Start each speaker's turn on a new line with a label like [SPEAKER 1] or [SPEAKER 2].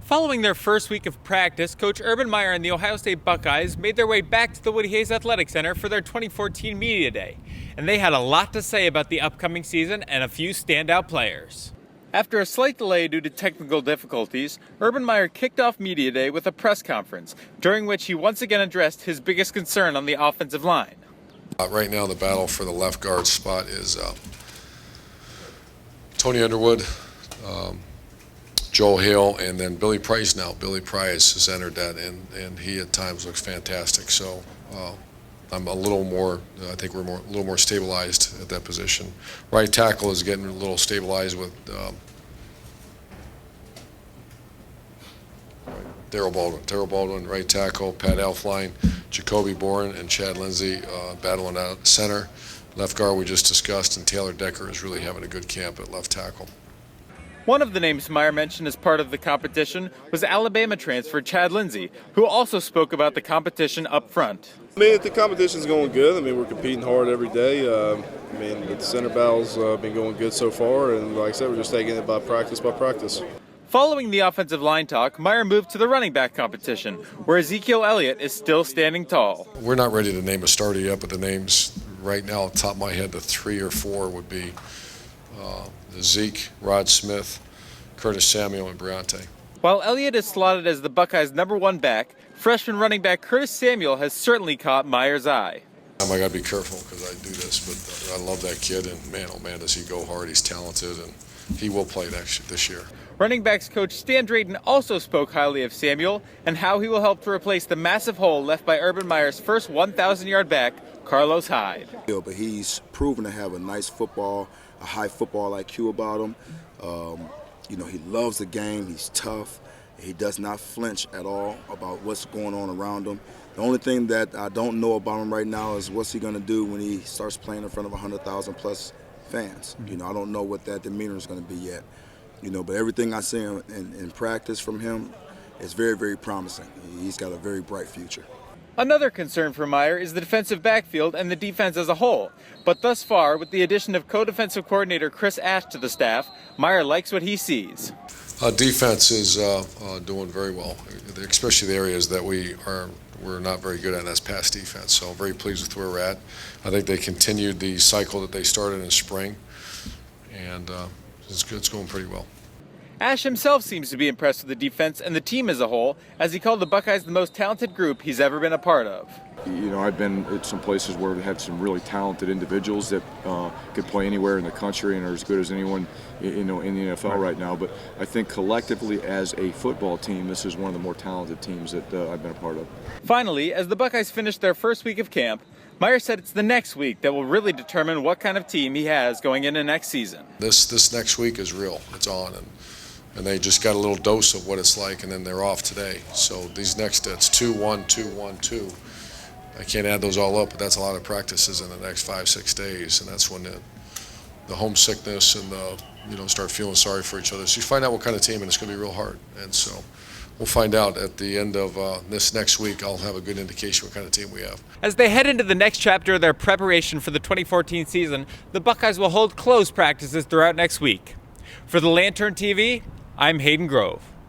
[SPEAKER 1] Following their first week of practice, Coach Urban Meyer and the Ohio State Buckeyes made their way back to the Woody Hayes Athletic Center for their 2014 Media Day, and they had a lot to say about the upcoming season and a few standout players. After a slight delay due to technical difficulties, Urban Meyer kicked off Media Day with a press conference, during which he once again addressed his biggest concern on the offensive line.
[SPEAKER 2] Right now the battle for the left guard spot is Tony Underwood, Joel Hale, and then Billy Price now. Billy Price has entered that, and he at times looks fantastic. So I'm a little more, I think we're a little more stabilized at that position. Right tackle is getting a little stabilized with Daryl Baldwin, right tackle, Pat Elfline, Jacoby Bourne, and Chad Lindsay battling out at center. Left guard we just discussed, and Taylor Decker is really having a good camp at left tackle.
[SPEAKER 1] One of the names Meyer mentioned as part of the competition was Alabama transfer Chad Lindsay, who also spoke about the competition up front.
[SPEAKER 3] The competition's going good. We're competing hard every day. The center battle's been going good so far, and like I said, we're just taking it by practice by practice.
[SPEAKER 1] Following the offensive line talk, Meyer moved to the running back competition, where Ezekiel Elliott is still standing tall.
[SPEAKER 2] We're not ready to name a starter yet, but the names right now, off the top of my head, the 3 or 4 would be Zeke, Rod Smith, Curtis Samuel, and Briante.
[SPEAKER 1] While Elliott is slotted as the Buckeyes' #1 back, freshman running back Curtis Samuel has certainly caught Meyer's eye.
[SPEAKER 2] I got to be careful because I do this, but I love that kid, and man, oh man, does he go hard. He's talented, and he will play this year.
[SPEAKER 1] Running backs coach Stan Dreyton also spoke highly of Samuel and how he will help to replace the massive hole left by Urban Meyer's first 1,000-yard back, Carlos Hyde.
[SPEAKER 4] But he's proven to have a nice football, a high football IQ about him. He loves the game. He's tough. He does not flinch at all about what's going on around him. The only thing that I don't know about him right now is what's he going to do when he starts playing in front of 100,000-plus fans. I don't know what that demeanor is going to be yet. But everything I see in practice from him is very, very promising. He's got a very bright future.
[SPEAKER 1] Another concern for Meyer is the defensive backfield and the defense as a whole. But thus far, with the addition of co-defensive coordinator Chris Ash to the staff, Meyer likes what he sees.
[SPEAKER 2] Defense is doing very well, especially the areas that we're not very good at, and that's pass defense. So I'm very pleased with where we're at. I think they continued the cycle that they started in spring, and it's going pretty well.
[SPEAKER 1] Ash himself seems to be impressed with the defense and the team as a whole, as he called the Buckeyes the most talented group he's ever been a part of.
[SPEAKER 5] I've been at some places where we have some really talented individuals that could play anywhere in the country and are as good as anyone in the NFL right now. But I think collectively as a football team, this is one of the more talented teams that I've been a part of.
[SPEAKER 1] Finally, as the Buckeyes finished their first week of camp, Meyer said it's the next week that will really determine what kind of team he has going into next season.
[SPEAKER 2] This next week is real. It's on, and they just got a little dose of what it's like, and then they're off today. So these next, it's 2-1, 2-1, 2. I can't add those all up, but that's a lot of practices in the next 5-6 days, and that's when the homesickness and the start feeling sorry for each other. So you find out what kind of team, and it's going to be real hard. And so we'll find out at the end of this next week. I'll have a good indication what kind of team we have.
[SPEAKER 1] As they head into the next chapter of their preparation for the 2014 season, the Buckeyes will hold closed practices throughout next week. For the Lantern TV, I'm Hayden Grove.